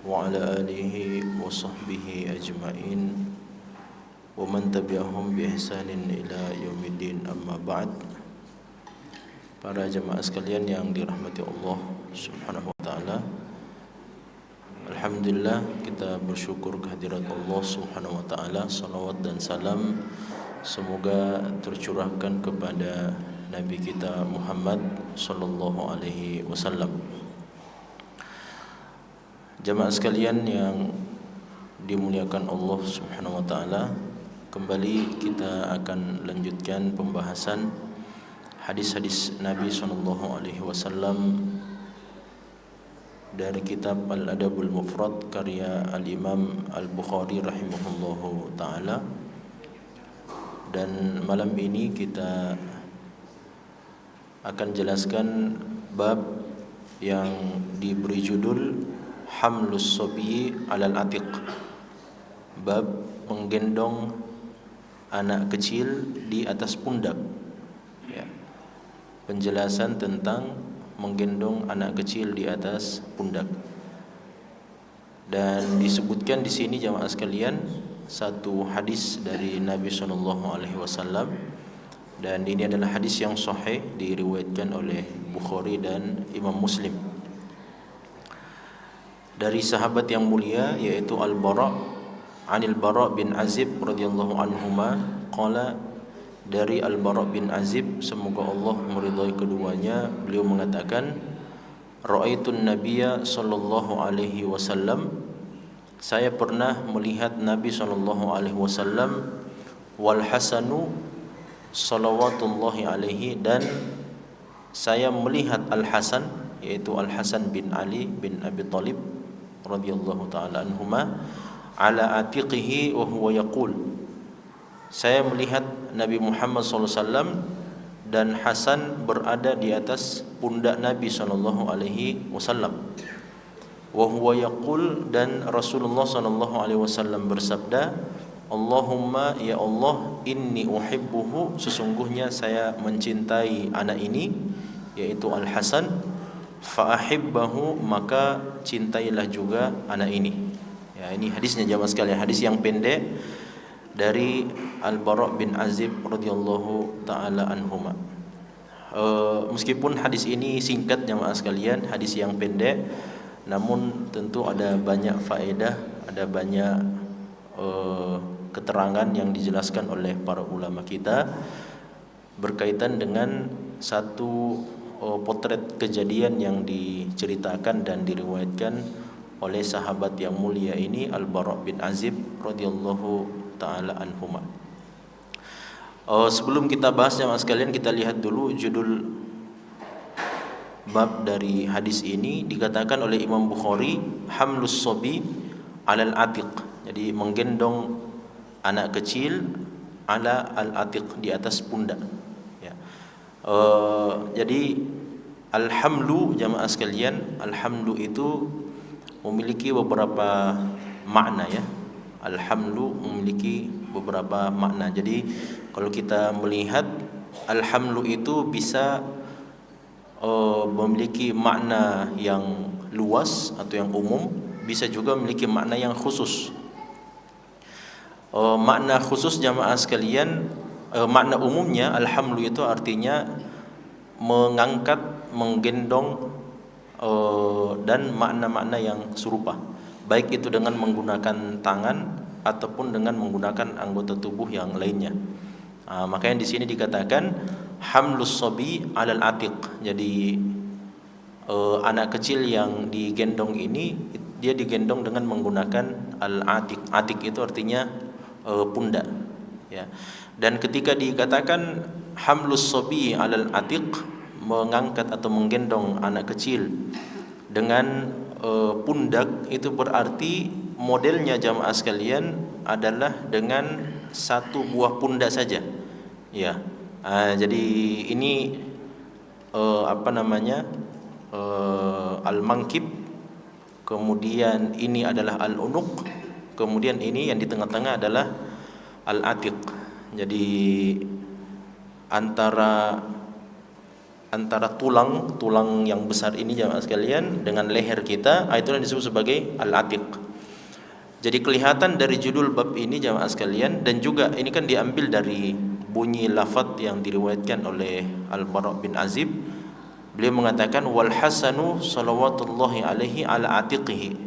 wa ala alihi wa sahbihi ajma'in wa man tabi'ahum bi ihsanin ila yaumiddin, amma ba'd. Para jemaah sekalian yang dirahmati Allah Subhanahu wa taala, alhamdulillah kita bersyukur kehadirat Allah Subhanahu wa taala. Salawat dan salam semoga tercurahkan kepada Nabi kita Muhammad sallallahu alaihi wasallam. Jemaah sekalian yang dimuliakan Allah Subhanahu wa taala, kembali kita akan lanjutkan pembahasan hadis-hadis Nabi sallallahu alaihi wasallam dari kitab Al-Adabul Mufrad karya Al-Imam Al-Bukhari rahimahullahu taala. Dan malam ini kita akan jelaskan bab yang diberi judul Hamlus Sobi alal Atiq, bab menggendong anak kecil di atas pundak. Ya. Penjelasan tentang menggendong anak kecil di atas pundak. Dan disebutkan di sini jamaah sekalian satu hadis dari Nabi SAW, dan ini adalah hadis yang sahih, diriwayatkan oleh Bukhari dan Imam Muslim. Dari sahabat yang mulia yaitu Al-Bara' Anil Bara' bin Azib radhiyallahu anhuma qala, dari Al-Bara' bin Azib, semoga Allah meridhai keduanya, beliau mengatakan, ra'aitun nabiyya sallallahu alaihi wasallam, saya pernah melihat Nabi sallallahu alaihi wasallam, wal Hasanu salawatullahi alaihi, dan saya melihat Al-Hasan, yaitu Al-Hasan bin Ali bin Abi Thalib radhiyallahu taala anhuma, ala atiqihi wa huwa yaqul, saya melihat Nabi Muhammad SAW dan Hasan berada di atas pundak Nabi sallallahu alaihi wasallam. Wa huwa yaqul, dan Rasulullah sallallahu alaihi wasallam bersabda, Allahumma, ya Allah, inni uhibbuhu, sesungguhnya saya mencintai anak ini, yaitu Al-Hasan, fa ahibbahu, maka cintailah juga anak ini. Ya, ini hadisnya jamaah sekalian, hadis yang pendek dari Al-Bara' bin Azib radhiyallahu taala anhuma. Meskipun hadis ini singkat jamaah sekalian, hadis yang pendek, namun tentu ada banyak faedah, ada banyak keterangan yang dijelaskan oleh para ulama kita berkaitan dengan satu potret kejadian yang diceritakan dan diriwayatkan oleh sahabat yang mulia ini, Al-Bara' bin Azib radhiyallahu taala anhuma. Sebelum kita bahas jemaah sekalian, kita lihat dulu judul bab dari hadis ini. Dikatakan oleh Imam Bukhari, Hamlus Sobi alal Atiq, jadi menggendong anak kecil ala al-Atiq, di atas pundak. Ya. Jadi al-hamlu jamaah sekalian, al-hamlu itu memiliki beberapa makna ya. Al-hamlu memiliki beberapa makna. Jadi kalau kita melihat al-hamlu itu bisa memiliki makna yang luas atau yang umum, bisa juga memiliki makna yang khusus. Makna khusus jamaah sekalian, makna umumnya al-hamlu itu artinya mengangkat, menggendong, dan makna-makna yang serupa, baik itu dengan menggunakan tangan ataupun dengan menggunakan anggota tubuh yang lainnya. Makanya di sini dikatakan hamlus sobi alal atiq. Jadi anak kecil yang digendong ini, dia digendong dengan menggunakan al-atiq. Atiq itu artinya pundak. Ya. Dan ketika dikatakan hamlus sobi alal atiq, mengangkat atau menggendong anak kecil dengan pundak, itu berarti modelnya jamaah sekalian adalah dengan satu buah pundak saja. Ya. Jadi ini al-mankib, kemudian ini adalah al-unuq, kemudian ini yang di tengah-tengah adalah al-atiq. Jadi antara antara tulang yang besar ini jamaah sekalian dengan leher kita, itu yang disebut sebagai al-atiq. Jadi kelihatan dari judul bab ini jamaah sekalian, dan juga ini kan diambil dari bunyi lafaz yang diriwayatkan oleh Al-Bara' bin Azib. Beliau mengatakan wal hasanu salawatullahi alaihi ala atiqihi.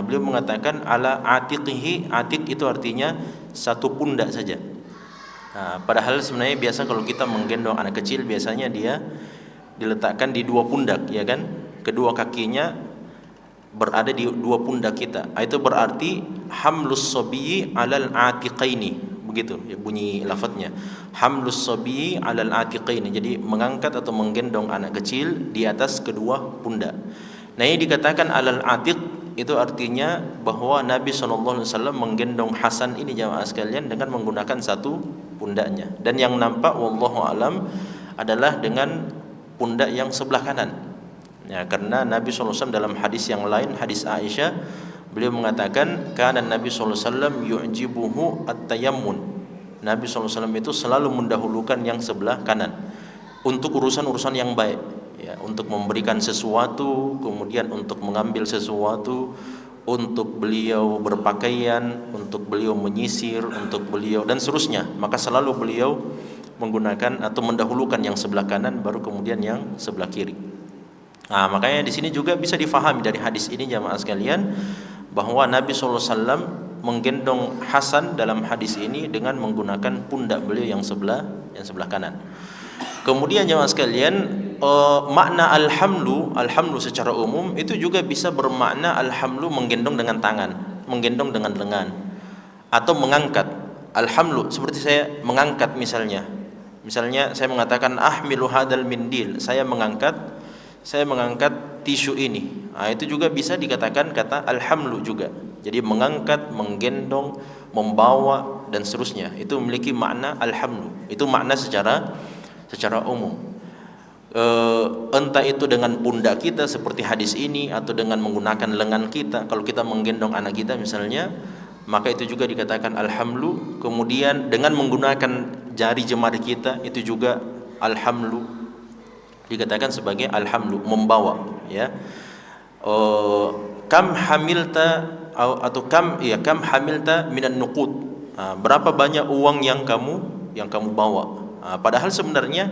Beliau mengatakan ala atiqihi, atiq itu artinya satu pundak saja. Padahal sebenarnya biasa kalau kita menggendong anak kecil biasanya dia diletakkan di dua pundak, ya kan? Kedua kakinya berada di dua pundak kita. Itu berarti hamlus sabiyyi 'alal atiqaini. Begitu ya bunyi lafadznya. Hamlus sabiyyi 'alal atiqaini. Jadi mengangkat atau menggendong anak kecil di atas kedua pundak. Nah, ini dikatakan 'alal atiq itu artinya bahwa Nabi SAW menggendong Hasan ini jamaah sekalian dengan menggunakan satu pundaknya. Dan yang nampak wallahu alam adalah dengan pundak yang sebelah kanan. Ya, karena Nabi SAW dalam hadis yang lain, hadis Aisyah, beliau mengatakan kana Nabi SAW yu'jibuhu at-tayammun. Nabi SAW itu selalu mendahulukan yang sebelah kanan untuk urusan-urusan yang baik, ya, untuk memberikan sesuatu, kemudian untuk mengambil sesuatu, untuk beliau berpakaian, untuk beliau menyisir, untuk beliau dan seterusnya. Maka selalu beliau menggunakan atau mendahulukan yang sebelah kanan baru kemudian yang sebelah kiri. Nah, makanya di sini juga bisa difahami dari hadis ini jamaah sekalian bahwa Nabi SAW menggendong Hasan dalam hadis ini dengan menggunakan pundak beliau yang sebelah kanan. Kemudian jamaah sekalian, makna alhamlu secara umum itu juga bisa bermakna alhamlu menggendong dengan tangan, menggendong dengan lengan, atau mengangkat. Alhamlu seperti saya mengangkat misalnya saya mengatakan ahmilu hadal mindil, saya mengangkat tisu ini. Nah, itu juga bisa dikatakan kata alhamlu juga. Jadi mengangkat, menggendong, membawa dan seterusnya. Itu memiliki makna alhamlu. Itu makna secara umum. Entah itu dengan pundak kita seperti hadis ini atau dengan menggunakan lengan kita. Kalau kita menggendong anak kita misalnya, maka itu juga dikatakan alhamlu. Kemudian dengan menggunakan jari jemari kita, itu juga alhamlu, dikatakan sebagai alhamlu, membawa, ya. Kam hamilta atau kam hamilta minan nuqud. Berapa banyak uang yang kamu bawa? Padahal sebenarnya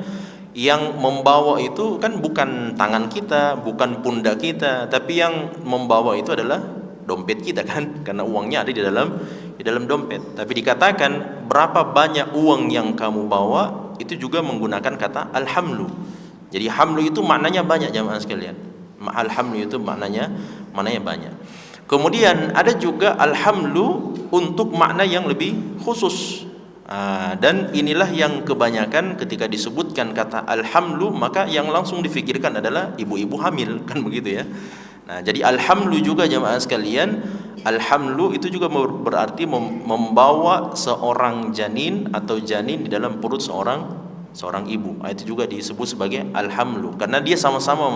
yang membawa itu kan bukan tangan kita, bukan pundak kita, tapi yang membawa itu adalah dompet kita kan, karena uangnya ada di dalam dompet. Tapi dikatakan berapa banyak uang yang kamu bawa, itu juga menggunakan kata alhamlu. Jadi hamlu itu maknanya banyak jamaah sekalian. Alhamlu itu maknanya banyak. Kemudian ada juga alhamlu untuk makna yang lebih khusus. Dan inilah yang kebanyakan ketika disebutkan kata alhamlu, maka yang langsung difikirkan adalah ibu-ibu hamil, kan begitu ya. Nah, jadi alhamlu juga jamaah sekalian, alhamlu itu juga berarti membawa seorang janin atau janin di dalam perut seorang ibu. Itu juga disebut sebagai alhamlu karena dia sama-sama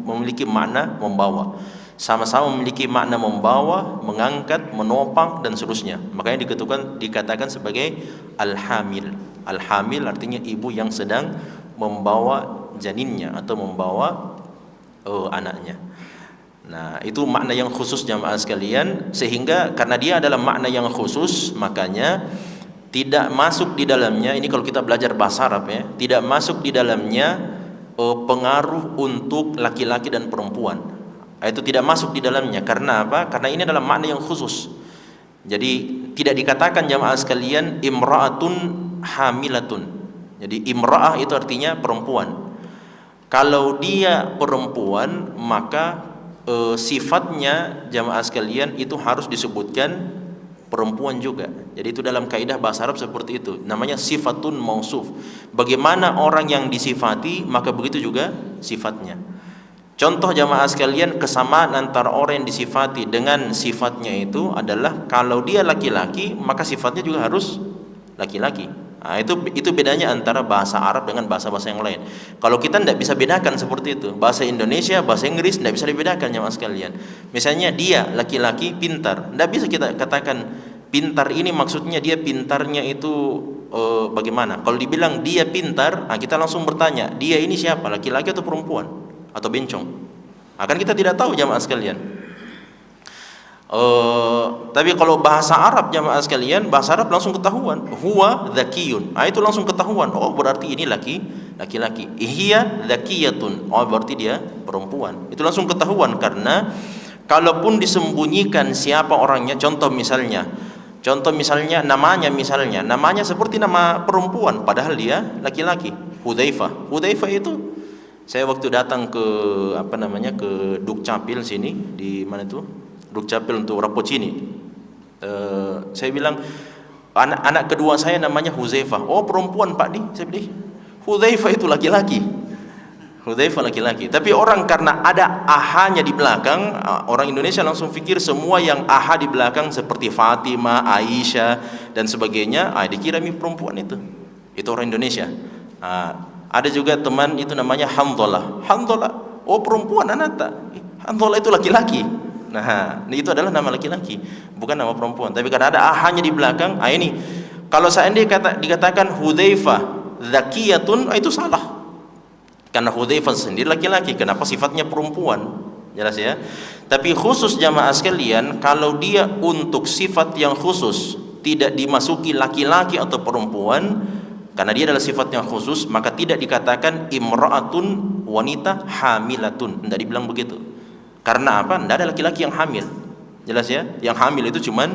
memiliki makna membawa. Sama-sama memiliki makna membawa, mengangkat, menopang dan seterusnya. Makanya dikatakan sebagai alhamil. Alhamil artinya ibu yang sedang membawa janinnya atau membawa anaknya. Nah, itu makna yang khusus jamaah sekalian, sehingga karena dia adalah makna yang khusus, makanya tidak masuk di dalamnya, ini kalau kita belajar bahasa Arab ya, tidak masuk di dalamnya pengaruh untuk laki-laki dan perempuan. Itu tidak masuk di dalamnya. Karena apa? Karena ini adalah makna yang khusus. Jadi tidak dikatakan jamaah sekalian imra'atun hamilatun. Jadi imra'ah itu artinya perempuan. Kalau dia perempuan, maka sifatnya jamaah sekalian itu harus disebutkan perempuan juga. Jadi itu dalam kaidah bahasa Arab seperti itu. Namanya sifatun mausuf. Bagaimana orang yang disifati, maka begitu juga sifatnya. Contoh jamaah sekalian, kesamaan antara orang yang disifati dengan sifatnya itu adalah kalau dia laki-laki, maka sifatnya juga harus laki-laki. Nah, itu bedanya antara bahasa Arab dengan bahasa-bahasa yang lain. Kalau kita tidak bisa bedakan seperti itu. Bahasa Indonesia, bahasa Inggris tidak bisa dibedakan jamaah sekalian. Misalnya dia laki-laki pintar, tidak bisa kita katakan pintar ini maksudnya dia pintarnya itu bagaimana? Kalau dibilang dia pintar, nah kita langsung bertanya, dia ini siapa? Laki-laki atau perempuan? Atau bencong? Akan kita tidak tahu jamaah sekalian. Tapi kalau bahasa Arab jamaah sekalian, bahasa Arab langsung ketahuan. Huwa dzakiyun. Itu langsung ketahuan. Oh, berarti ini laki-laki. Hiya dzakiyatun. Oh, berarti dia perempuan. Itu langsung ketahuan karena kalaupun disembunyikan siapa orangnya, contoh misalnya namanya seperti nama perempuan padahal dia laki-laki. Hudzaifah itu saya waktu datang ke ke Dukcapil sini di mana itu? Dukcapil untuk Rapocini. Saya bilang anak kedua saya namanya Huzaifah. Oh, perempuan Pak di. Saya bilang Hudzaifah itu laki-laki. Hudzaifah laki-laki. Tapi orang karena ada ahanya di belakang, orang Indonesia langsung pikir semua yang aha di belakang seperti Fatimah, Aisyah dan sebagainya, dikira perempuan itu. Itu orang Indonesia. Ada juga teman itu namanya Hamdalah. Oh, perempuan Ananta. Hamdalah itu laki-laki. Nah, itu adalah nama laki-laki, bukan nama perempuan. Tapi karena ada ahanya di belakang, ini kalau seandainya dikatakan Hudzaifah dzakiyatun, itu salah. Karena Hudzaifah sendiri laki-laki, kenapa sifatnya perempuan? Jelas ya. Tapi khusus jamaah sekalian, kalau dia untuk sifat yang khusus tidak dimasuki laki-laki atau perempuan, karena dia adalah sifat yang khusus, maka tidak dikatakan imra'atun, wanita hamilatun. Tidak dibilang begitu. Karena apa? Tidak ada laki-laki yang hamil. Jelas ya? Yang hamil itu cuma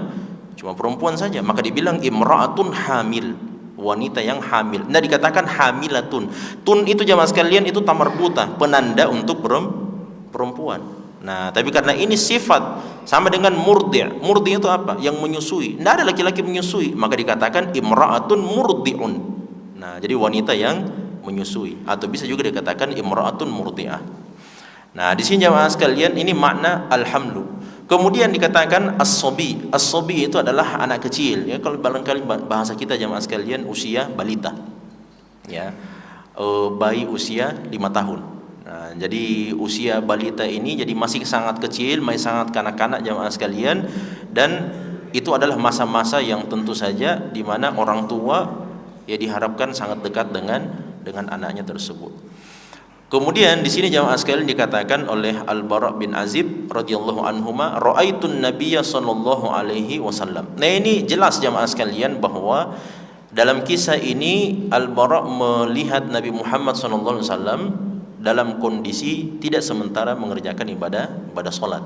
perempuan saja. Maka dibilang imra'atun hamil, wanita yang hamil. Tidak dikatakan hamilatun. Tun itu jamaah sekalian itu tamarbuta, penanda untuk perempuan. Nah, tapi karena ini sifat sama dengan murdi'. Murdi' itu apa? Yang menyusui. Tidak ada laki-laki menyusui, maka dikatakan imra'atun murdi'un. Nah, jadi wanita yang menyusui, atau bisa juga dikatakan imra'atun murdi'ah. Nah, di sini jamaah sekalian ini makna alhamlu. Kemudian dikatakan as-sobi. As-sobi itu adalah anak kecil. Ya, kalau barangkali bahasa kita jamaah sekalian usia balita. Ya, bayi usia 5 tahun. Nah, jadi usia balita ini jadi masih sangat kecil, masih sangat kanak-kanak jamaah sekalian, dan itu adalah masa-masa yang tentu saja di mana orang tua ya diharapkan sangat dekat dengan anaknya tersebut. Kemudian di sini jamaah sekalian dikatakan oleh Al-Bara' bin Azib radhiyallahu anhuma, ra'aitun nabiyya sallallahu alaihi wasallam. Nah, ini jelas jamaah sekalian bahwa dalam kisah ini Al-Bara' melihat Nabi Muhammad sallallahu alaihi wasallam dalam kondisi tidak sementara mengerjakan ibadah salat.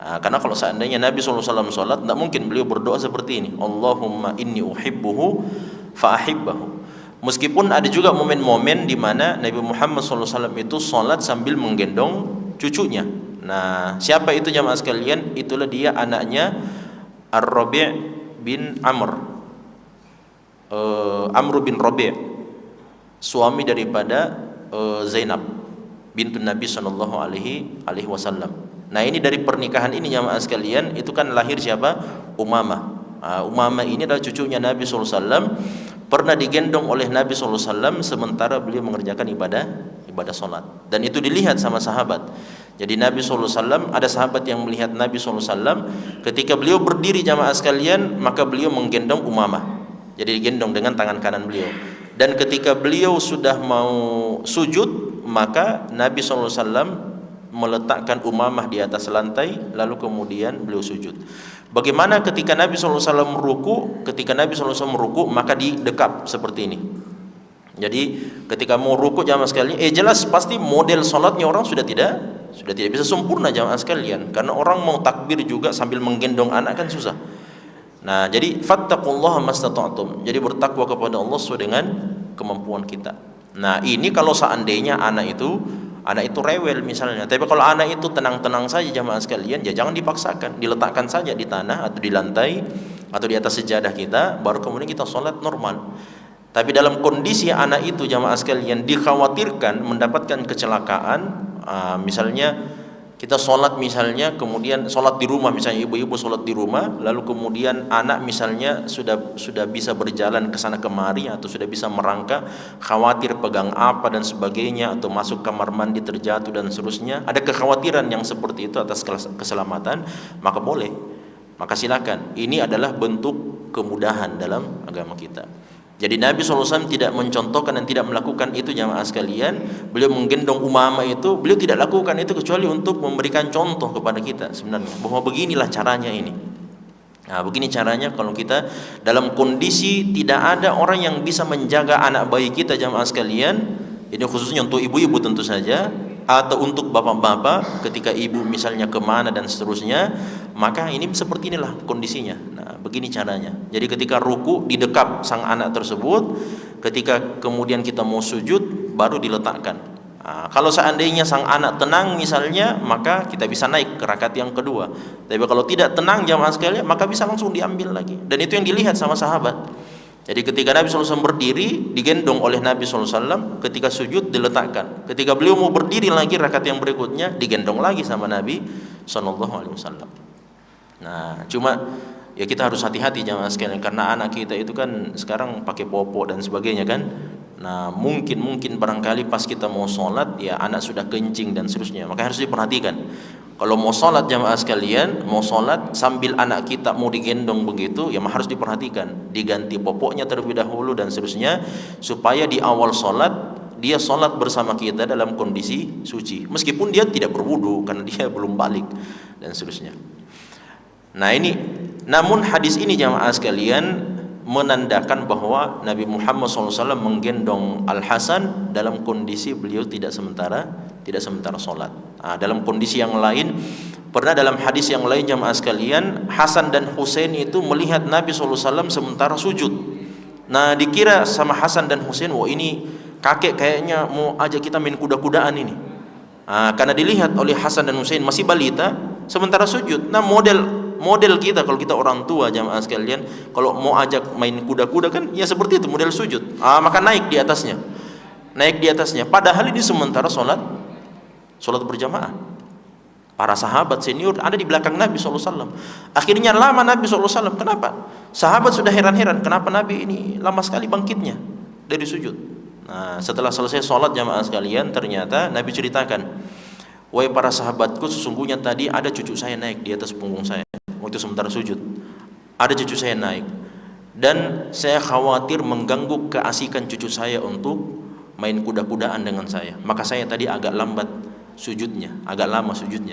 Karena kalau seandainya Nabi sallallahu alaihi wasallam salat, tidak mungkin beliau berdoa seperti ini, Allahumma inni uhibbuhu fa ahibbahu. Meskipun ada juga momen-momen di mana Nabi Muhammad SAW itu sholat sambil menggendong cucunya. Nah, siapa itu jamaah sekalian? Itulah dia anaknya Ar-Rabi' bin Amr, Amr bin Rabi', suami daripada Zainab bintun Nabi SAW. Nah, ini dari pernikahan ini jamaah sekalian itu kan lahir siapa? Umamah. Umamah ini adalah cucunya Nabi SAW, pernah digendong oleh Nabi SAW sementara beliau mengerjakan ibadah solat, dan itu dilihat sama sahabat. Jadi Nabi SAW, ada sahabat yang melihat Nabi SAW ketika beliau berdiri jamaah sekalian, maka beliau menggendong Umamah, jadi digendong dengan tangan kanan beliau. Dan ketika beliau sudah mau sujud, maka Nabi SAW meletakkan Umamah di atas lantai, lalu kemudian beliau sujud. Bagaimana ketika Nabi SAW meruku? Ketika Nabi SAW meruku, maka didekap seperti ini. Jadi ketika mau ruku jamaah sekalian, jelas pasti model salatnya orang sudah tidak bisa sempurna jamaah sekalian, karena orang mau takbir juga sambil menggendong anak kan susah. Nah, jadi fattaqullaha mastata'tum. Jadi bertakwa kepada Allah sesuai dengan kemampuan kita. Nah, ini kalau seandainya anak itu rewel misalnya. Tapi kalau anak itu tenang-tenang saja jamaah sekalian, ya jangan dipaksakan, diletakkan saja di tanah atau di lantai atau di atas sejadah kita, baru kemudian kita sholat normal. Tapi dalam kondisi anak itu jamaah sekalian dikhawatirkan mendapatkan kecelakaan, misalnya kita sholat misalnya, kemudian sholat di rumah, misalnya ibu-ibu sholat di rumah, lalu kemudian anak misalnya sudah bisa berjalan ke sana kemari atau sudah bisa merangkak, khawatir pegang apa dan sebagainya, atau masuk kamar mandi terjatuh dan seterusnya, ada kekhawatiran yang seperti itu atas keselamatan, maka boleh, maka silakan. Ini adalah bentuk kemudahan dalam agama kita. Jadi Nabi SAW tidak mencontohkan dan tidak melakukan itu jamaah sekalian. Beliau menggendong Umamah itu, beliau tidak lakukan itu kecuali untuk memberikan contoh kepada kita sebenarnya, bahwa beginilah caranya ini. Nah, begini caranya kalau kita dalam kondisi tidak ada orang yang bisa menjaga anak bayi kita jamaah sekalian. Ini khususnya untuk ibu-ibu tentu saja, atau untuk bapak-bapak ketika ibu misalnya kemana dan seterusnya, maka ini seperti inilah kondisinya. Nah, begini caranya. Jadi ketika ruku didekap sang anak tersebut, ketika kemudian kita mau sujud baru diletakkan. Nah, kalau seandainya sang anak tenang misalnya, maka kita bisa naik ke rakaat yang kedua. Tapi kalau tidak tenang jamaah sekalian, maka bisa langsung diambil lagi. Dan itu yang dilihat sama sahabat. Jadi ketika Nabi SAW berdiri, digendong oleh Nabi SAW, ketika sujud diletakkan. Ketika beliau mau berdiri lagi rakaat yang berikutnya, digendong lagi sama Nabi SAW. Nah, cuma ya kita harus hati-hati jamaah sekalian, karena anak kita itu kan sekarang pakai popok dan sebagainya kan. Nah, mungkin barangkali pas kita mau sholat, ya anak sudah kencing dan seterusnya, maka harus diperhatikan. Kalau mau sholat jamaah sekalian, mau sholat sambil anak kita mau digendong begitu, ya harus diperhatikan, diganti popoknya terlebih dahulu dan seterusnya, supaya di awal sholat dia sholat bersama kita dalam kondisi suci, meskipun dia tidak berwudu karena dia belum balik dan seterusnya. Nah ini, namun hadis ini jamaah sekalian menandakan bahwa Nabi Muhammad SAW menggendong Al Hasan dalam kondisi beliau tidak sementara sholat. Nah, dalam kondisi yang lain, pernah dalam hadis yang lain jamaah sekalian, Hasan dan Husain itu melihat Nabi SAW sementara sujud. Nah, dikira sama Hasan dan Husain, wah ini kakek kayaknya mau ajak kita main kuda-kudaan ini. Nah, karena dilihat oleh Hasan dan Husain masih balita sementara sujud. Nah, model kita kalau kita orang tua jamaah sekalian, kalau mau ajak main kuda-kuda kan ya seperti itu, model sujud. Maka naik di atasnya. Padahal ini sementara sholat berjamaah. Para sahabat senior ada di belakang Nabi SAW. Akhirnya lama Nabi SAW. Kenapa? Sahabat sudah heran-heran, kenapa Nabi ini lama sekali bangkitnya dari sujud. Nah, setelah selesai sholat jamaah sekalian, ternyata Nabi ceritakan, wahai para sahabatku, sesungguhnya tadi ada cucu saya naik di atas punggung saya waktu sementara sujud. Ada cucu saya naik, dan saya khawatir mengganggu keasikan cucu saya untuk main kuda-kudaan dengan saya. Maka saya tadi agak lama sujudnya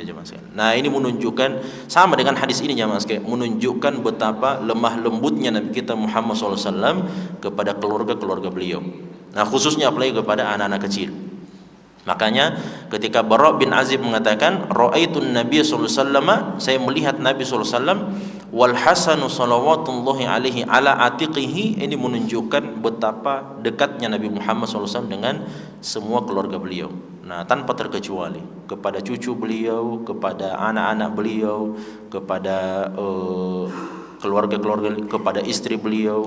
jemaah sekalian. Nah, ini menunjukkan sama dengan hadis ini jemaah sekalian, menunjukkan betapa lemah lembutnya Nabi kita Muhammad SAW kepada keluarga beliau. Nah, khususnya apalagi kepada anak-anak kecil. Makanya ketika Bara' bin Azib mengatakan, ra'aitun Nabiy sallallahu alaihi wasallam, saya melihat Nabi sallallahu alaihi wasallam, wal Hasanu salawatullahi alaihi ala atiqihi, ini menunjukkan betapa dekatnya Nabi Muhammad sallallahu alaihi wasallam dengan semua keluarga beliau. Nah, tanpa terkecuali, kepada cucu beliau, kepada anak-anak beliau, kepada keluarga-keluarga, kepada istri beliau,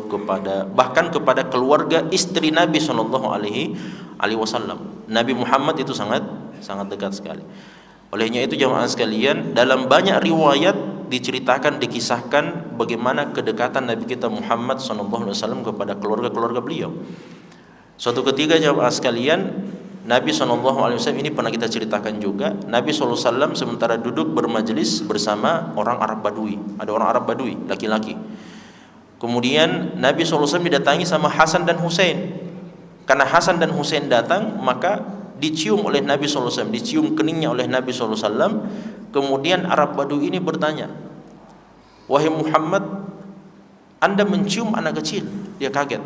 bahkan kepada keluarga istri Nabi sallallahu alaihi wasallam. Nabi Muhammad itu sangat dekat sekali. Olehnya itu jamaah sekalian, dalam banyak riwayat diceritakan, dikisahkan bagaimana kedekatan Nabi kita Muhammad sallallahu alaihi wasallam kepada keluarga-keluarga beliau. Suatu ketika jamaah sekalian, Nabi SAW ini pernah kita ceritakan juga, Nabi SAW sementara duduk bermajelis bersama orang Arab Badui. Ada orang Arab Badui, laki-laki. Kemudian Nabi SAW didatangi sama Hasan dan Husain. Karena Hasan dan Husain datang, maka dicium oleh Nabi SAW, dicium keningnya oleh Nabi SAW. Kemudian Arab Badui ini bertanya, wahai Muhammad, Anda mencium anak kecil? Dia kaget.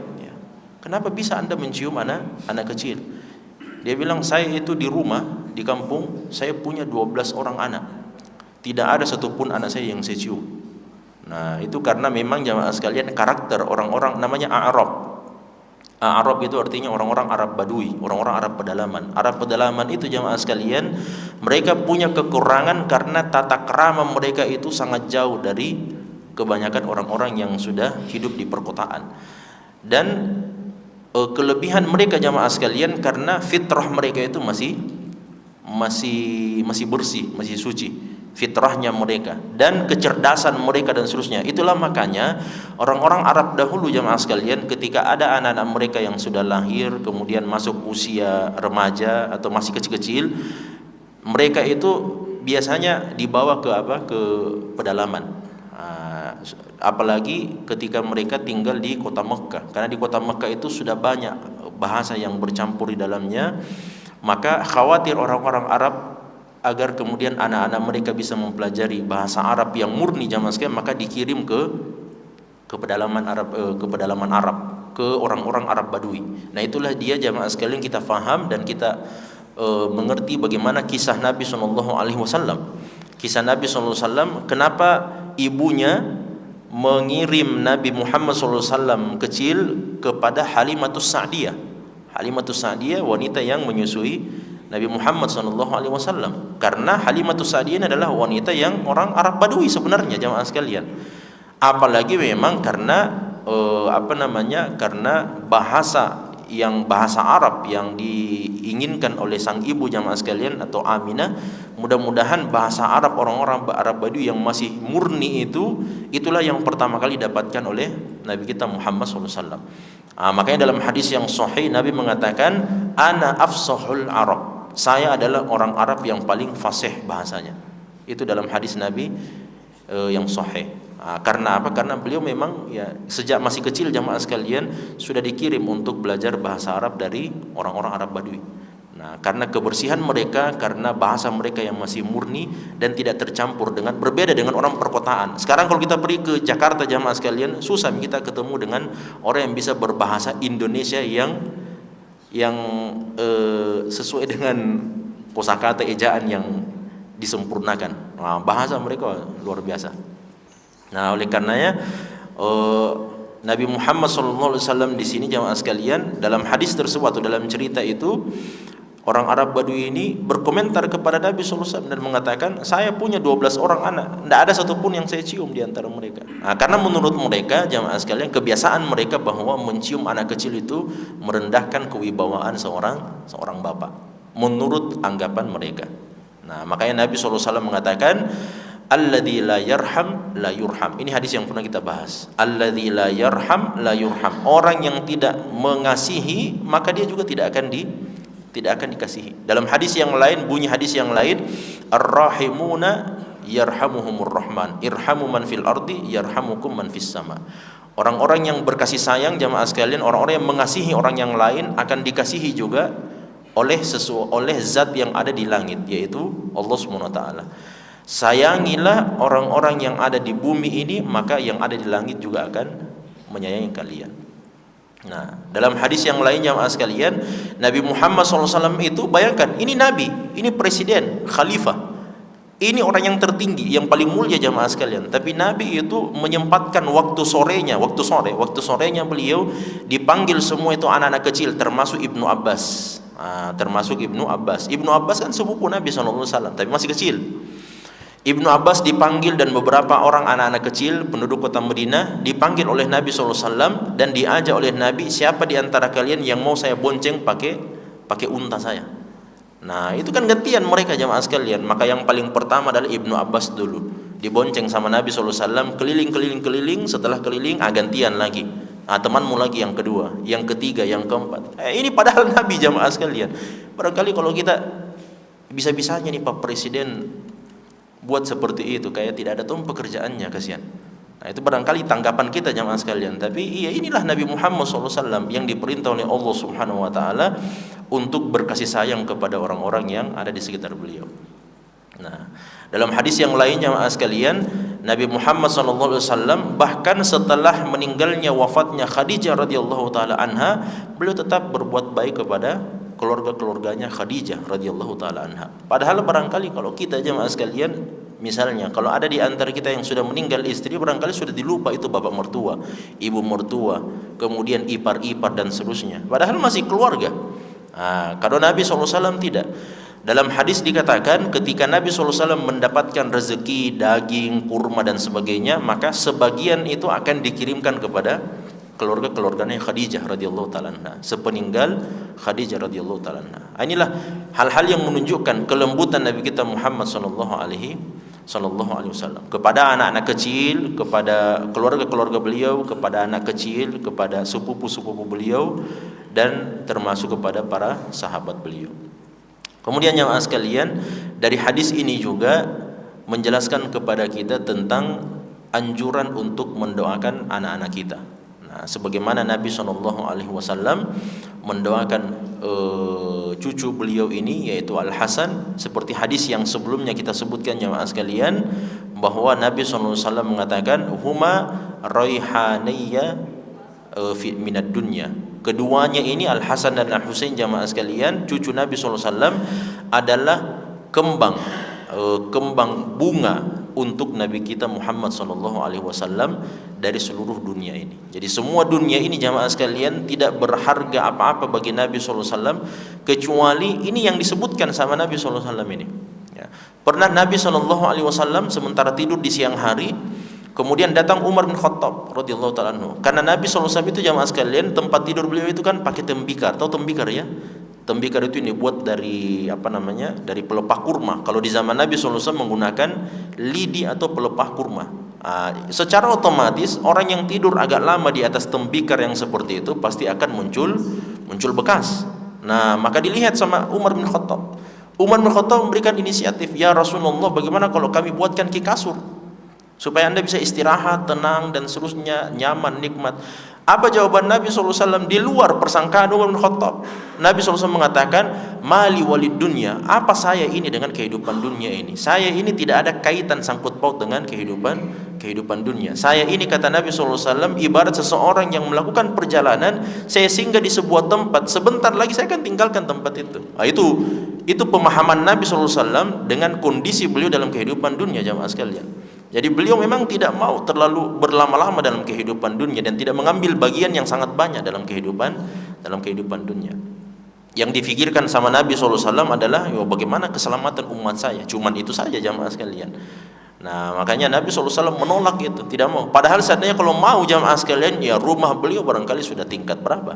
Kenapa bisa Anda mencium anak kecil? Dia bilang, saya itu di rumah, di kampung, saya punya 12 orang anak. Tidak ada satupun anak saya yang saya cium. Nah, itu karena memang jamaah sekalian karakter orang-orang namanya A'rab. A'rab itu artinya orang-orang Arab Badui, orang-orang Arab pedalaman. Arab pedalaman itu jamaah sekalian, mereka punya kekurangan karena tata krama mereka itu sangat jauh dari kebanyakan orang-orang yang sudah hidup di perkotaan. Dan kelebihan mereka jamaah sekalian karena fitrah mereka itu masih bersih, masih suci fitrahnya mereka, dan kecerdasan mereka dan seterusnya. Itulah makanya orang-orang Arab dahulu jamaah sekalian, ketika ada anak-anak mereka yang sudah lahir kemudian masuk usia remaja atau masih kecil-kecil, mereka itu biasanya dibawa ke pedalaman. apalagi ketika mereka tinggal di kota Mekah, karena di kota Mekah itu sudah banyak bahasa yang bercampur di dalamnya, maka khawatir orang-orang Arab agar kemudian anak-anak mereka bisa mempelajari bahasa Arab yang murni jamaah sekalian, maka dikirim ke pedalaman Arab, ke orang-orang Arab Badui. Nah, itulah dia jamaah sekalian, kita faham dan kita mengerti bagaimana kisah Nabi SAW. Kisah Nabi SAW, kenapa ibunya mengirim Nabi Muhammad SAW kecil kepada Halimatus Sa'diyah. Halimatus Sa'diyah wanita yang menyusui Nabi Muhammad SAW. Karena Halimatus Sa'diyah adalah wanita yang orang Arab Badui sebenarnya jamaah sekalian. Apalagi memang karena karena bahasa Arab yang diinginkan oleh sang ibu jamaah sekalian atau Aminah, mudah-mudahan bahasa Arab orang-orang Arab Badui yang masih murni itulah yang pertama kali didapatkan oleh Nabi kita Muhammad SAW. Makanya dalam hadis yang sahih Nabi mengatakan, ana afsahul Arab, saya adalah orang Arab yang paling fasih bahasanya. Itu dalam hadis Nabi yang sahih. Karena apa? Karena beliau memang sejak masih kecil jamaah sekalian sudah dikirim untuk belajar bahasa Arab dari orang-orang Arab Badui. Nah, karena kebersihan mereka, karena bahasa mereka yang masih murni dan tidak tercampur berbeda dengan orang perkotaan. Sekarang kalau kita pergi ke Jakarta jamaah sekalian, susah kita ketemu dengan orang yang bisa berbahasa Indonesia yang sesuai dengan kosakata ejaan yang disempurnakan. Nah, bahasa mereka luar biasa. Nah, oleh karenanya Nabi Muhammad SAW di sini jamaah sekalian, dalam hadis tersebut atau dalam cerita itu, orang Arab Badui ini berkomentar kepada Nabi SAW dan mengatakan, saya punya 12 orang anak, tidak ada satupun yang saya cium di antara mereka. Karena menurut mereka jamaah sekalian, kebiasaan mereka bahwa mencium anak kecil itu merendahkan kewibawaan seorang bapak, menurut anggapan mereka. Nah, makanya Nabi SAW mengatakan, alladzi la yarham la yurham. Ini hadis yang pernah kita bahas. Alladzi la yarham la yurham. Orang yang tidak mengasihi, maka dia juga tidak akan dikasihi. Dalam hadis yang lain, bunyi hadis yang lain, ar-rahimuna yarhamuhumur rahman, irhamu man fil ardi yarhamukum man fis sama. Orang-orang yang berkasih sayang jamaah sekalian, orang-orang yang mengasihi orang yang lain akan dikasihi juga oleh zat yang ada di langit, yaitu Allah Subhanahu wa taala. Sayangilah orang-orang yang ada di bumi ini, maka yang ada di langit juga akan menyayangi kalian. Nah, dalam hadis yang lain jamaah sekalian, Nabi Muhammad SAW itu, bayangkan, ini Nabi, ini presiden, khalifah, ini orang yang tertinggi, yang paling mulia jamaah sekalian. Tapi Nabi itu menyempatkan waktu sorenya beliau dipanggil semua itu anak-anak kecil, termasuk Ibnu Abbas. Ibnu Abbas kan sepupu Nabi SAW, tapi masih kecil. Ibnu Abbas dipanggil dan beberapa orang anak-anak kecil penduduk kota Madinah dipanggil oleh Nabi SAW dan diajak oleh Nabi, siapa di antara kalian yang mau saya bonceng pakai unta saya. Nah, itu kan gantian mereka jamaah sekalian. Maka yang paling pertama adalah Ibnu Abbas dulu, dibonceng sama Nabi SAW keliling. Setelah keliling gantian lagi, temanmu lagi yang kedua, yang ketiga, yang keempat. Ini padahal Nabi jamaah sekalian. Barangkali kalau kita bisa-bisanya nih Pak Presiden buat seperti itu, kayak tidak ada tuh pekerjaannya, kasihan. Nah, itu barangkali tanggapan kita jamaah sekalian. Tapi inilah Nabi Muhammad SAW yang diperintah oleh Allah Subhanahu wa taala untuk berkasih sayang kepada orang-orang yang ada di sekitar beliau. Nah, dalam hadis yang lain jamaah sekalian, Nabi Muhammad SAW bahkan setelah meninggalnya, wafatnya Khadijah radhiyallahu taala anha, beliau tetap berbuat baik kepada keluarganya Khadijah radhiyallahu taala anha. Padahal barangkali kalau kita jemaah sekalian, misalnya kalau ada di antara kita yang sudah meninggal istri, barangkali sudah dilupa itu bapak mertua, ibu mertua, kemudian ipar-ipar dan seterusnya. Padahal masih keluarga. Kalau Nabi SAW tidak. Dalam hadis dikatakan ketika Nabi SAW mendapatkan rezeki daging, kurma dan sebagainya, maka sebagian itu akan dikirimkan kepada keluarganya Khadijah radhiyallahu taala anha, sepeninggal Khadijah radhiyallahu taala anha. Inilah hal-hal yang menunjukkan kelembutan Nabi kita Muhammad sallallahu alaihi wasallam kepada anak-anak kecil, kepada keluarga beliau, kepada anak kecil, kepada sepupu-sepupu beliau, dan termasuk kepada para sahabat beliau. Kemudian jemaah sekalian, dari hadis ini juga menjelaskan kepada kita tentang anjuran untuk mendoakan anak-anak kita. Nah, sebagaimana Nabi SAW mendoakan cucu beliau ini yaitu Al Hasan, seperti hadis yang sebelumnya kita sebutkan jamaah sekalian, bahwa Nabi SAW mengatakan huma raihaniyya minad dunya. Keduanya ini Al Hasan dan Al Husain jamaah sekalian, cucu Nabi SAW adalah kembang bunga untuk Nabi kita Muhammad SAW dari seluruh dunia ini. Jadi semua dunia ini jamaah sekalian tidak berharga apa-apa bagi Nabi SAW kecuali ini yang disebutkan sama Nabi SAW ini. Ya. Pernah Nabi SAW sementara tidur di siang hari, kemudian datang Umar bin Khattab radhiyallahu taala anhu. Karena Nabi SAW itu jamaah sekalian tempat tidur beliau itu kan pakai tembikar. Tahu tembikar ya? Tembikar itu ini buat dari dari pelepah kurma. Kalau di zaman Nabi SAW menggunakan lidi atau pelepah kurma. Secara otomatis orang yang tidur agak lama di atas tembikar yang seperti itu pasti akan muncul bekas. Nah, maka dilihat sama Umar bin Khattab. Umar bin Khattab memberikan inisiatif, ya Rasulullah, bagaimana kalau kami buatkan kasur supaya Anda bisa istirahat, tenang dan seterusnya, nyaman, nikmat. Apa jawaban Nabi SAW di luar persangkaan Umar bin Khattab? Nabi SAW mengatakan, mali walid dunya, apa saya ini dengan kehidupan dunia ini? Saya ini tidak ada kaitan sangkut paut dengan kehidupan dunia. Saya ini, kata Nabi SAW, ibarat seseorang yang melakukan perjalanan, saya singgah di sebuah tempat, sebentar lagi saya akan tinggalkan tempat itu. Itu pemahaman Nabi SAW dengan kondisi beliau dalam kehidupan dunia jamaah sekalian. Jadi beliau memang tidak mau terlalu berlama-lama dalam kehidupan dunia dan tidak mengambil bagian yang sangat banyak dalam kehidupan dunia. Yang difikirkan sama Nabi SAW adalah bagaimana keselamatan umat saya. Cuman itu saja jamaah sekalian. Nah, makanya Nabi SAW menolak itu, tidak mau. Padahal seandainya kalau mau jamaah sekalian, ya rumah beliau barangkali sudah tingkat berapa,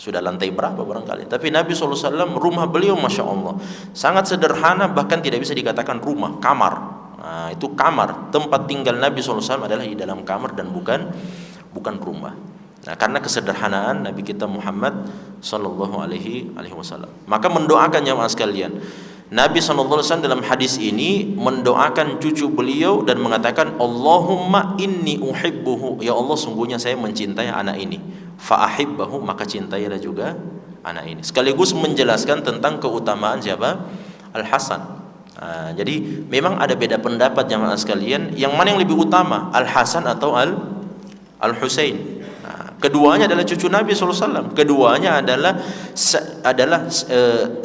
sudah lantai berapa barangkali. Tapi Nabi SAW rumah beliau Masya Allah sangat sederhana, bahkan tidak bisa dikatakan rumah, kamar. Nah, itu kamar, tempat tinggal Nabi SAW adalah di dalam kamar dan bukan rumah. Nah, karena kesederhanaan Nabi kita Muhammad Sallallahu Alaihi Wasallam. Maka mendoakan jamaah sekalian, Nabi SAW dalam hadis ini mendoakan cucu beliau dan mengatakan, Allahumma inni uhibbuhu, ya Allah sungguhnya saya mencintai anak ini, fa'ahibbahu, maka cintailah juga anak ini. Sekaligus menjelaskan tentang keutamaan siapa? Al Hasan. Jadi memang ada beda pendapat jamaah sekalian, yang mana yang lebih utama, Al Hasan atau Al Husain. Keduanya adalah cucu Nabi SAW. Keduanya adalah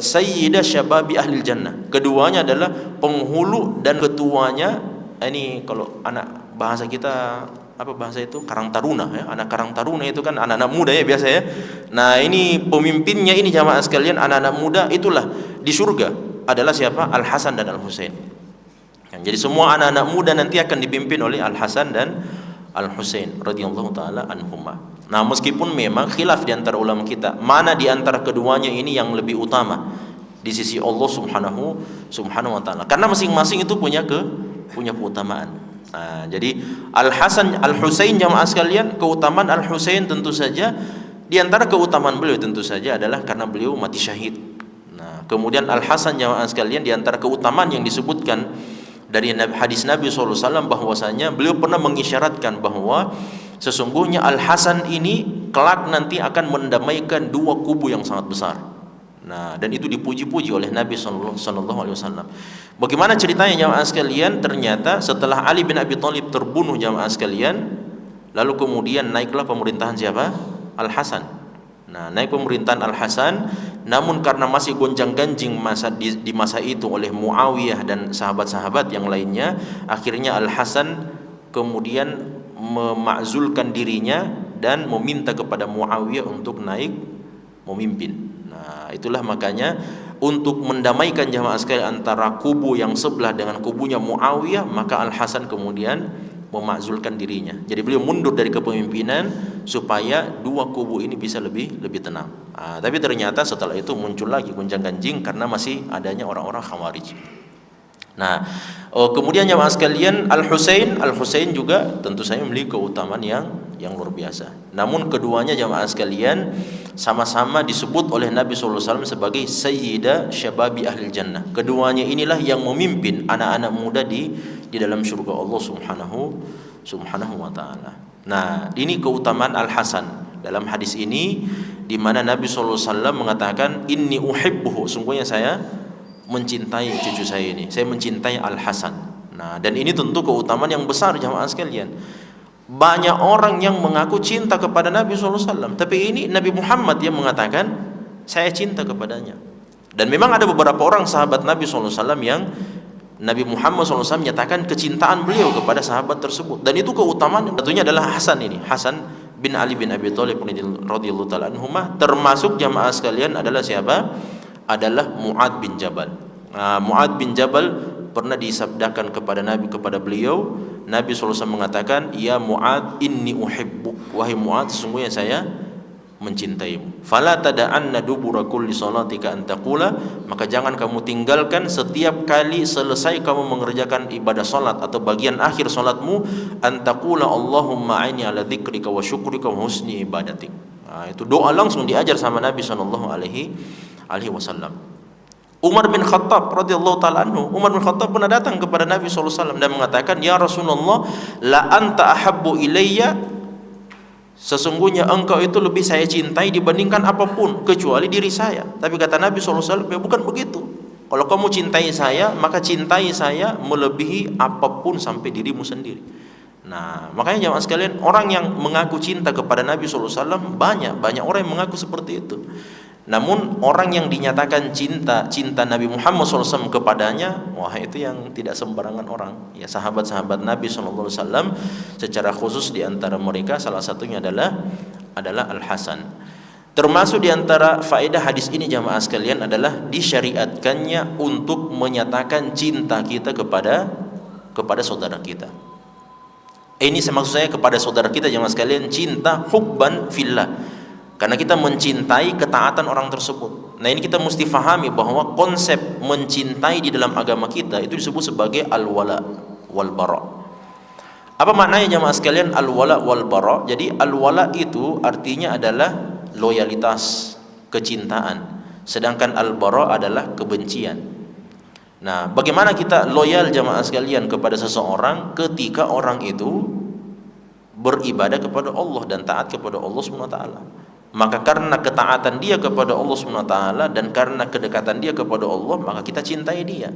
sayyidah syababi ahlil jannah. Keduanya adalah penghulu dan ketuanya. Ini kalau anak bahasa kita apa bahasa itu? Karang taruna ya. Anak karang taruna itu kan anak-anak muda ya biasa ya. Nah, ini pemimpinnya ini jamaah sekalian, anak-anak muda itulah di surga adalah siapa? Al Hasan dan Al Husain. Jadi semua anak-anak muda nanti akan dipimpin oleh Al Hasan dan Al Husain radhiyallahu taala anhuma. Nah, meskipun memang khilaf di antara ulama kita, mana di antara keduanya ini yang lebih utama di sisi Allah Subhanahu wa taala. Karena masing-masing itu punya keutamaan. Nah, jadi Al Hasan Al Husain jamaah sekalian, keutamaan Al Husain tentu saja di antara keutamaan beliau tentu saja adalah karena beliau mati syahid. Nah, kemudian Al Hasan jamaah sekalian, di antara keutamaan yang disebutkan dari hadis Nabi SAW bahwasanya beliau pernah mengisyaratkan bahwa sesungguhnya Al Hasan ini kelak nanti akan mendamaikan dua kubu yang sangat besar. Nah, dan itu dipuji-puji oleh Nabi SAW. Bagaimana ceritanya jamaah sekalian? Ternyata setelah Ali bin Abi Thalib terbunuh jamaah sekalian, lalu kemudian naiklah pemerintahan siapa? Al Hasan. Nah, naik pemerintahan Al Hasan, namun karena masih gonjang-ganjing di masa itu oleh Muawiyah dan sahabat-sahabat yang lainnya, akhirnya Al Hasan kemudian memakzulkan dirinya dan meminta kepada Muawiyah untuk naik memimpin. Nah, itulah makanya untuk mendamaikan jamaah sekalian antara kubu yang sebelah dengan kubunya Muawiyah, maka Al Hasan kemudian memakzulkan dirinya. Jadi beliau mundur dari kepemimpinan supaya dua kubu ini bisa lebih tenang. Tapi ternyata setelah itu muncul lagi gonjang-ganjing karena masih adanya orang-orang Khawarij. Nah, kemudian jamaah sekalian, Al Husain juga tentu saja memiliki keutamaan yang luar biasa. Namun keduanya jamaah sekalian sama-sama disebut oleh Nabi SAW sebagai sayyidah syababi ahlil jannah. Keduanya inilah yang memimpin anak-anak muda di dalam surga Allah Subhanahu wa taala. Nah, ini keutamaan Al-Hasan. Dalam hadis ini di mana Nabi sallallahu alaihi wasallam mengatakan inni uhibbuhu, sungguhnya saya mencintai cucu saya ini. Saya mencintai Al-Hasan. Nah, dan ini tentu keutamaan yang besar jamaah sekalian. Banyak orang yang mengaku cinta kepada Nabi sallallahu alaihi wasallam, tapi ini Nabi Muhammad yang mengatakan saya cinta kepadanya. Dan memang ada beberapa orang sahabat Nabi sallallahu alaihi wasallam yang Nabi Muhammad SAW menyatakan kecintaan beliau kepada sahabat tersebut, dan itu keutamaan. Tentunya adalah Hasan ini, Hasan bin Ali bin Abi Thalib radhiyallahu taala anhuma. Termasuk jamaah sekalian adalah siapa? Adalah Mu'ad bin Jabal. Mu'ad bin Jabal pernah disabdakan kepada Nabi, kepada beliau, Nabi SAW mengatakan, ya Mu'ad inni uhibbuk, wahai Mu'ad sesungguhnya saya mencintaimu. Fala tada'anna dubura kulli salatika an taqula, maka jangan kamu tinggalkan setiap kali selesai kamu mengerjakan ibadah salat atau bagian akhir salatmu, an taqula Allahumma aini ala dzikrika wa syukrika wa husni ibadatik. Itu doa langsung diajar sama Nabi sallallahu alaihi wasallam. Umar bin Khattab radhiyallahu taala anhu, Umar bin Khattab pernah datang kepada Nabi sallallahu alaihi wasallam dan mengatakan, ya Rasulullah, la anta ahabbu ilayya, sesungguhnya engkau itu lebih saya cintai dibandingkan apapun kecuali diri saya. Tapi kata Nabi SAW, ya bukan begitu. Kalau kamu cintai saya, maka cintai saya melebihi apapun sampai dirimu sendiri. Nah, makanya jemaah sekalian, orang yang mengaku cinta kepada Nabi SAW banyak orang yang mengaku seperti itu. Namun orang yang dinyatakan cinta Nabi Muhammad SAW kepadanya, wah itu yang tidak sembarangan orang. Ya, sahabat-sahabat Nabi SAW secara khusus di antara mereka salah satunya adalah Al-Hasan. Termasuk di antara faedah hadis ini jamaah sekalian adalah disyariatkannya untuk menyatakan cinta kita kepada saudara kita. Ini maksud saya kepada saudara kita jamaah sekalian, cinta hubban fillah. Karena kita mencintai ketaatan orang tersebut. Nah, ini kita mesti fahami bahwa konsep mencintai di dalam agama kita itu disebut sebagai al-wala wal bara. Apa maknanya jemaah sekalian al-wala wal bara? Jadi al-wala itu artinya adalah loyalitas, kecintaan. Sedangkan al-bara adalah kebencian. Nah, bagaimana kita loyal jemaah sekalian kepada seseorang ketika orang itu beribadah kepada Allah dan taat kepada Allah Subhanahu wa taala? Maka karena ketaatan dia kepada Allah SWT dan karena kedekatan dia kepada Allah, maka kita cintai dia.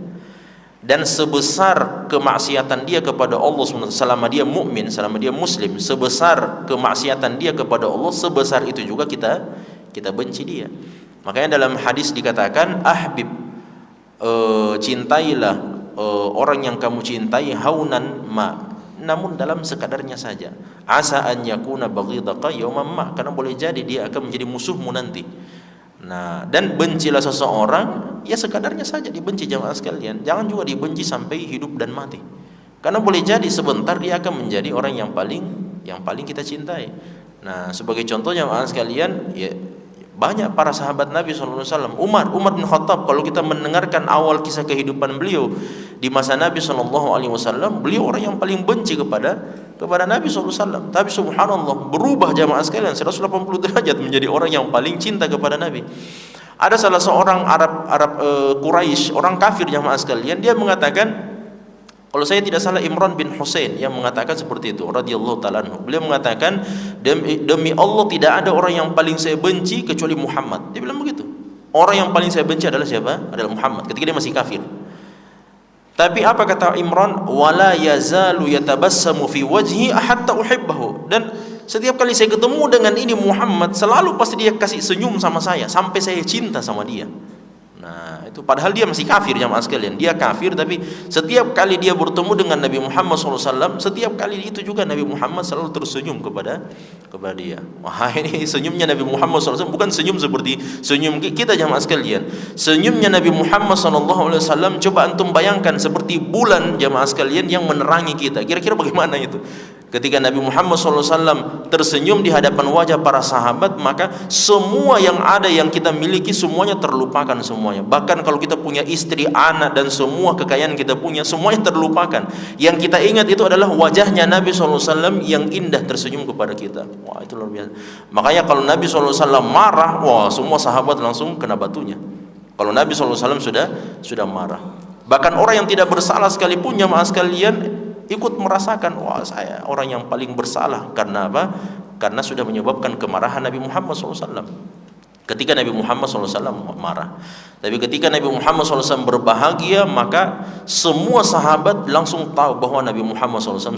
Dan sebesar kemaksiatan dia kepada Allah SWT, selama dia mukmin, selama dia muslim, sebesar kemaksiatan dia kepada Allah, sebesar itu juga kita benci dia. Makanya dalam hadis dikatakan, ahbib, cintailah orang yang kamu cintai, haunan ma, namun dalam sekadarnya saja. Asa an yakuna baghidaka yawman ma, karena boleh jadi dia akan menjadi musuhmu nanti. Nah, dan bencilah seseorang ya sekadarnya saja dibenci jamaah sekalian. Jangan juga dibenci sampai hidup dan mati. Karena boleh jadi sebentar dia akan menjadi orang yang paling kita cintai. Nah, sebagai contoh jamaah sekalian, ya banyak para sahabat Nabi SAW. Umar bin Khattab, kalau kita mendengarkan awal kisah kehidupan beliau di masa Nabi SAW, beliau orang yang paling benci kepada Nabi SAW. Tapi subhanallah, berubah jamaah sekalian 180 derajat menjadi orang yang paling cinta kepada Nabi. Ada salah seorang Arab Quraisy, orang kafir jamaah sekalian, dia mengatakan, kalau saya tidak salah Imran bin Husain yang mengatakan seperti itu radhiyallahu taala anhu. Beliau mengatakan, demi Allah tidak ada orang yang paling saya benci kecuali Muhammad. Dia bilang begitu. Orang yang paling saya benci adalah siapa? Adalah Muhammad ketika dia masih kafir. Tapi apa kata Imran? Wala yazalu yatabassamu fi wajhi hatta uhibbahu. Dan setiap kali saya ketemu dengan ini Muhammad, selalu pasti dia kasih senyum sama saya sampai saya cinta sama dia. Nah, itu padahal dia masih kafir jamaah sekalian. Dia kafir, tapi setiap kali dia bertemu dengan Nabi Muhammad SAW, setiap kali itu juga Nabi Muhammad selalu tersenyum kepada dia. Wah, ini senyumnya Nabi Muhammad SAW bukan senyum seperti senyum kita jamaah sekalian. Senyumnya Nabi Muhammad SAW, coba antum bayangkan seperti bulan jamaah sekalian yang menerangi kita. Kira-kira bagaimana itu? Ketika Nabi Muhammad SAW tersenyum di hadapan wajah para sahabat, maka semua yang ada yang kita miliki semuanya terlupakan semuanya. Bahkan kalau kita punya istri, anak dan semua kekayaan kita punya, semuanya terlupakan. Yang kita ingat itu adalah wajahnya Nabi SAW yang indah tersenyum kepada kita. Wah, itu luar biasa. Makanya kalau Nabi SAW marah, wah semua sahabat langsung kena batunya. Kalau Nabi SAW sudah marah. Bahkan orang yang tidak bersalah sekalipun jamaah sekalian, ikut merasakan, wah saya orang yang paling bersalah. Karena apa? Karena sudah menyebabkan kemarahan Nabi Muhammad SAW. Ketika Nabi Muhammad SAW marah. Tapi ketika Nabi Muhammad SAW berbahagia, maka semua sahabat langsung tahu bahwa Nabi Muhammad SAW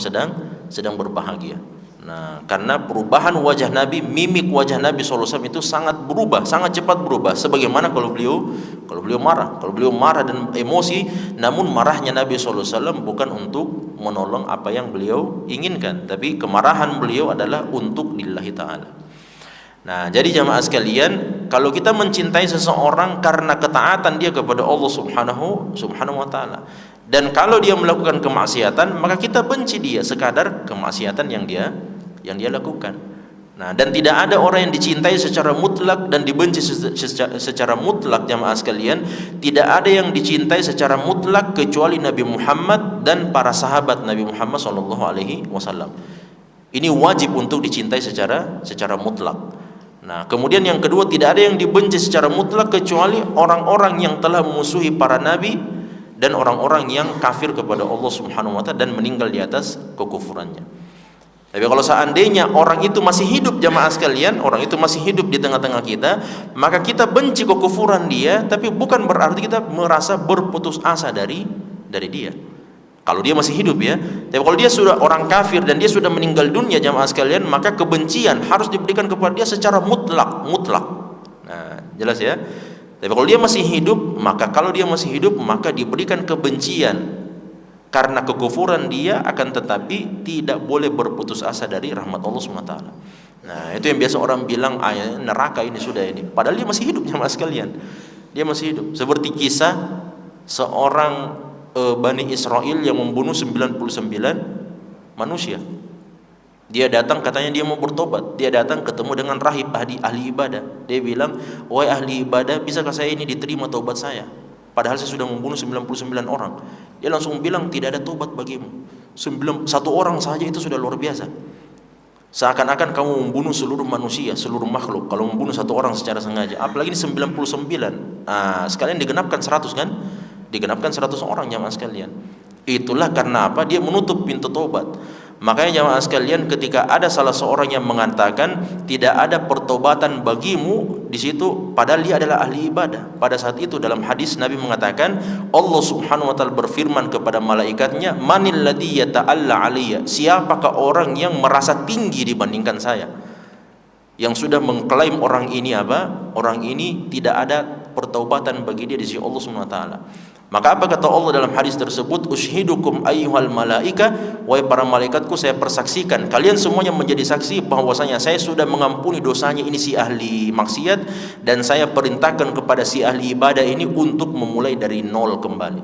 sedang berbahagia. Nah, karena perubahan wajah Nabi, mimik wajah Nabi SAW itu sangat berubah, sangat cepat berubah. Sebagaimana kalau beliau marah dan emosi, namun marahnya Nabi SAW bukan untuk menolong apa yang beliau inginkan, tapi kemarahan beliau adalah untuk lillahi ta'ala. Nah, jadi jamaah sekalian, kalau kita mencintai seseorang karena ketaatan dia kepada Allah Subhanahu wa ta'ala, dan kalau dia melakukan kemaksiatan, maka kita benci dia sekadar kemaksiatan yang dia lakukan. Nah, dan tidak ada orang yang dicintai secara mutlak dan dibenci secara mutlak, jamaah sekalian. Tidak ada yang dicintai secara mutlak kecuali Nabi Muhammad dan para sahabat Nabi Muhammad SAW. Ini wajib untuk dicintai secara mutlak. Nah, kemudian yang kedua, tidak ada yang dibenci secara mutlak kecuali orang-orang yang telah memusuhi para nabi dan orang-orang yang kafir kepada Allah Subhanahu wa ta'ala dan meninggal di atas kekufurannya. Tapi kalau seandainya orang itu masih hidup, jamaah sekalian, orang itu masih hidup di tengah-tengah kita, maka kita benci kekufuran dia, tapi bukan berarti kita merasa berputus asa dari dia. Kalau dia masih hidup ya. Tapi kalau dia sudah orang kafir dan dia sudah meninggal dunia, jamaah sekalian, maka kebencian harus diberikan kepada dia secara mutlak. Nah, jelas ya. Tapi kalau dia masih hidup, maka diberikan kebencian karena kekufuran dia, akan tetapi tidak boleh berputus asa dari rahmat Allah SWT. Nah, itu yang biasa orang bilang neraka ini sudah ini. Padahal dia masih hidup, jamaah sekalian. Dia masih hidup. Seperti kisah seorang Bani Israel yang membunuh 99 manusia. Dia datang, katanya dia mau bertobat. Dia datang ketemu dengan rahib ahli ibadah. Dia bilang, "Wahai ahli ibadah, bisakah saya ini diterima taubat saya? Padahal saya sudah membunuh 99 orang." Dia langsung bilang, "Tidak ada tobat bagimu. Satu orang saja itu sudah luar biasa. Seakan-akan kamu membunuh seluruh manusia, seluruh makhluk. Kalau membunuh satu orang secara sengaja, apalagi ini 99. Sekalian digenapkan 100 kan? Digenapkan 100 orang, jamaah sekalian. Itulah karena apa? Dia menutup pintu taubat. Makanya jamaah sekalian, ketika ada salah seorang yang mengatakan tidak ada pertobatan bagimu di situ, padahal dia adalah ahli ibadah. Pada saat itu dalam hadis Nabi mengatakan, Allah Subhanahu wa ta'ala berfirman kepada malaikatnya, "Manil ladzi yata'alla 'alayya?" Siapakah orang yang merasa tinggi dibandingkan saya? Yang sudah mengklaim orang ini apa? Orang ini tidak ada pertobatan bagi dia di sisi Allah Subhanahu wa ta'ala. Maka apa kata Allah dalam hadis tersebut? "Ushidukum ayyuhal malaika," wahai para malaikatku, saya persaksikan kalian semuanya menjadi saksi bahwasanya saya sudah mengampuni dosanya ini si ahli maksiat, dan saya perintahkan kepada si ahli ibadah ini untuk memulai dari nol kembali.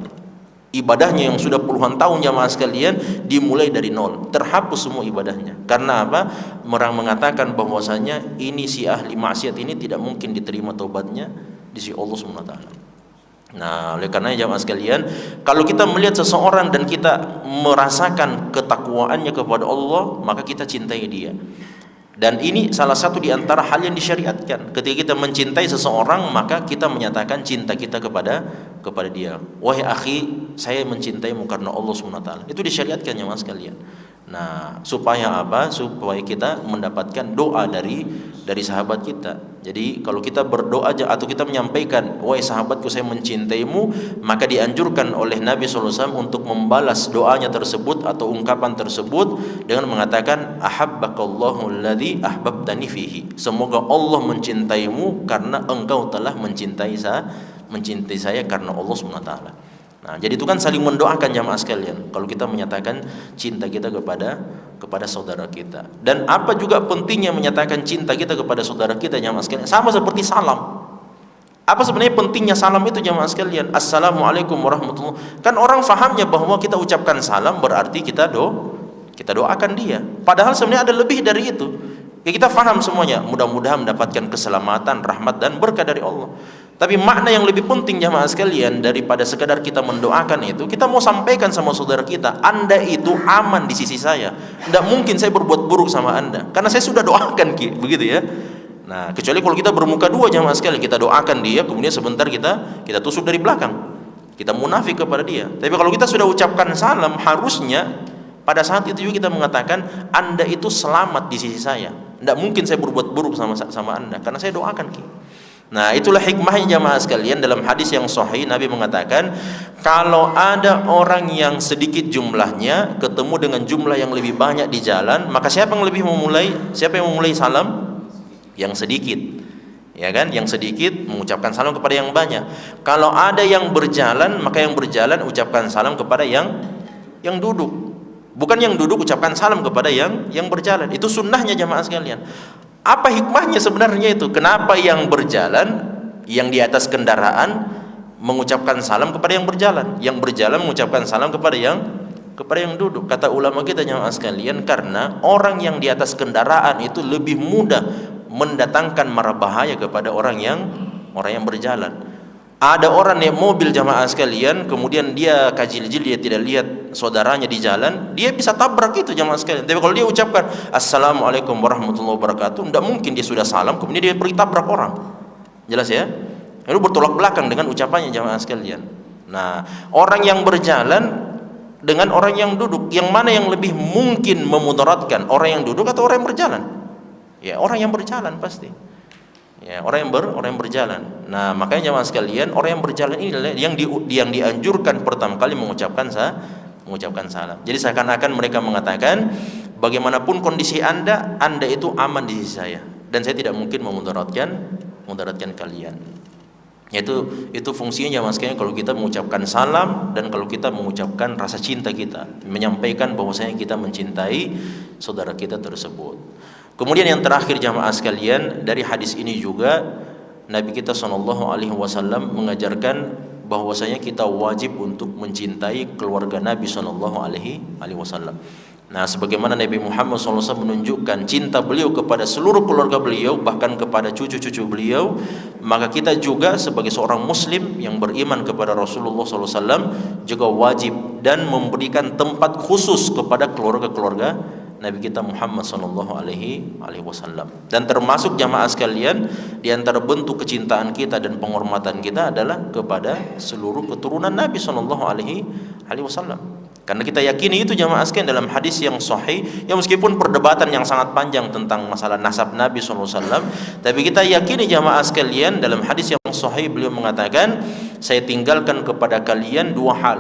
Ibadahnya yang sudah puluhan tahun, jamaah sekalian, dimulai dari nol, terhapus semua ibadahnya. Karena apa? Orang mengatakan bahwasanya ini si ahli maksiat ini tidak mungkin diterima taubatnya di sisi Allah Subhanahu wa ta'ala. Nah, oleh karena jamaah sekalian, kalau kita melihat seseorang dan kita merasakan ketakwaannya kepada Allah, maka kita cintai dia. Dan ini salah satu di antara hal yang disyariatkan. Ketika kita mencintai seseorang, maka kita menyatakan cinta kita kepada dia. "Wahai akhi, saya mencintaimu karena Allah Subhanahu wa ta'ala." Itu disyariatkan, jamaah sekalian. Nah, supaya apa? Supaya kita mendapatkan doa dari sahabat kita. Jadi kalau kita berdoa atau kita menyampaikan, "Wahai sahabatku, saya mencintaimu," maka dianjurkan oleh Nabi SAW untuk membalas doanya tersebut atau ungkapan tersebut dengan mengatakan, "Ahabbakallahu alladzi ahbabtani fihi." Semoga Allah mencintaimu karena engkau telah mencintai saya karena Allah Subhanahu wa ta'ala. Nah, jadi itu kan saling mendoakan, jamaah sekalian. Kalau kita menyatakan cinta kita kepada saudara kita. Dan apa juga pentingnya menyatakan cinta kita kepada saudara kita, jamaah sekalian? Sama seperti salam. Apa sebenarnya pentingnya salam itu, jamaah sekalian? Assalamualaikum warahmatullahi wabarakatuh. Kan orang fahamnya bahwa kita ucapkan salam berarti kita doakan dia. Padahal sebenarnya ada lebih dari itu. Ya, kita faham semuanya. Mudah-mudahan mendapatkan keselamatan, rahmat dan berkah dari Allah. Tapi makna yang lebih penting, jamaah sekalian, daripada sekadar kita mendoakan itu, kita mau sampaikan sama saudara kita, Anda itu aman di sisi saya. Tidak mungkin saya berbuat buruk sama Anda, karena saya sudah doakan, begitu ya. Nah, kecuali kalau kita bermuka dua, jamaah sekalian, kita doakan dia, kemudian sebentar kita tusuk dari belakang, kita munafik kepada dia. Tapi kalau kita sudah ucapkan salam, harusnya pada saat itu juga kita mengatakan Anda itu selamat di sisi saya. Tidak mungkin saya berbuat buruk sama Anda, karena saya doakan Ki. Nah, itulah hikmahnya jamaah sekalian. Dalam hadis yang sahih Nabi mengatakan, kalau ada orang yang sedikit jumlahnya ketemu dengan jumlah yang lebih banyak di jalan, maka siapa yang memulai salam? Yang sedikit. Ya kan? Yang sedikit mengucapkan salam kepada yang banyak. Kalau ada yang berjalan, maka yang berjalan ucapkan salam kepada yang duduk. Bukan yang duduk ucapkan salam kepada yang berjalan. Itu sunnahnya jamaah sekalian. Apa hikmahnya sebenarnya itu? Kenapa yang berjalan, yang di atas kendaraan mengucapkan salam kepada yang berjalan, yang berjalan mengucapkan salam kepada yang duduk? Kata ulama kita jamaah sekalian, karena orang yang di atas kendaraan itu lebih mudah mendatangkan mara bahaya kepada orang yang berjalan. Ada orang naik mobil jamaah sekalian, kemudian dia kajil-jil, dia tidak lihat saudaranya di jalan, dia bisa tabrak itu jamaah sekalian. Tapi kalau dia ucapkan Assalamualaikum warahmatullahi wabarakatuh, tidak mungkin dia sudah salam kemudian dia pergi tabrak orang. Jelas ya? Itu bertolak belakang dengan ucapannya jamaah sekalian. Nah, orang yang berjalan dengan orang yang duduk, yang mana yang lebih mungkin memudaratkan, orang yang duduk atau orang yang berjalan? Ya, orang yang berjalan pasti. Ya, orang yang berjalan. Nah, makanya jemaah sekalian, orang yang berjalan ini adalah yang dianjurkan pertama kali mengucapkan salam. Jadi seakan-akan mereka mengatakan, bagaimanapun kondisi Anda itu aman di sisi saya, dan saya tidak mungkin memudaratkan kalian. Itu fungsinya jemaah sekalian kalau kita mengucapkan salam dan kalau kita mengucapkan rasa cinta kita, menyampaikan bahwasanya kita mencintai saudara kita tersebut. Kemudian yang terakhir jamaah sekalian, dari hadis ini juga Nabi kita SAW mengajarkan bahwasanya kita wajib untuk mencintai keluarga Nabi SAW. Nah, sebagaimana Nabi Muhammad SAW menunjukkan cinta beliau kepada seluruh keluarga beliau, bahkan kepada cucu-cucu beliau, maka kita juga sebagai seorang Muslim yang beriman kepada Rasulullah SAW juga wajib dan memberikan tempat khusus kepada keluarga-keluarga Nabi kita Muhammad sallallahu alaihi wasallam. Dan termasuk jamaah sekalian, di antara bentuk kecintaan kita dan penghormatan kita adalah kepada seluruh keturunan Nabi sallallahu alaihi wasallam. Karena kita yakini itu jamaah sekalian dalam hadis yang sahih, ya meskipun perdebatan yang sangat panjang tentang masalah nasab Nabi sallallahu alaihi wasallam, tapi kita yakini jamaah sekalian dalam hadis yang sahih beliau mengatakan, saya tinggalkan kepada kalian dua hal.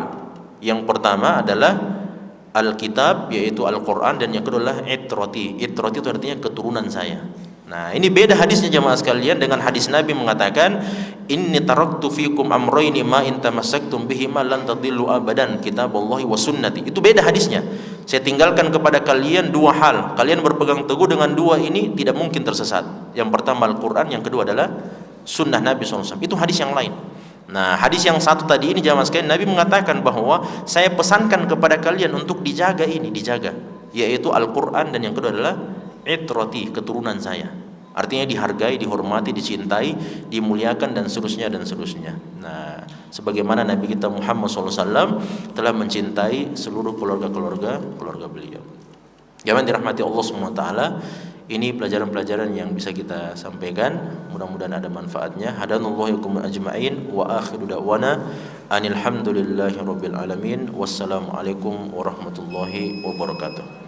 Yang pertama adalah Alkitab, yaitu Al-Quran, dan yang kedua adalah itrati. Itrati itu artinya keturunan saya. Nah, ini beda hadisnya jamaah sekalian dengan hadis Nabi mengatakan, inni taraktu fikum amrayni ma in tamassaktum bihima lan tadillu abadan, kitaballahi wa sunnati. Itu beda hadisnya. Saya tinggalkan kepada kalian dua hal, kalian berpegang teguh dengan dua ini tidak mungkin tersesat. Yang pertama Al-Quran, yang kedua adalah sunnah Nabi SAW. Itu hadis yang lain. Nah, hadis yang satu tadi ini jamaah sekalian, Nabi mengatakan bahwa saya pesankan kepada kalian untuk dijaga, yaitu Al-Quran, dan yang kedua adalah itrati, keturunan saya. Artinya dihargai, dihormati, dicintai, dimuliakan, dan seterusnya. Nah, sebagaimana Nabi kita Muhammad SAW telah mencintai seluruh keluarga beliau. Jangan dirahmati Allah SWT. Ini pelajaran-pelajaran yang bisa kita sampaikan, mudah-mudahan ada manfaatnya. Hadanallahu yakum ajma'in, wa akhiru da'wana anil hamdulillahi rabbil alamin. Wassalamualaikum warahmatullahi wabarakatuh.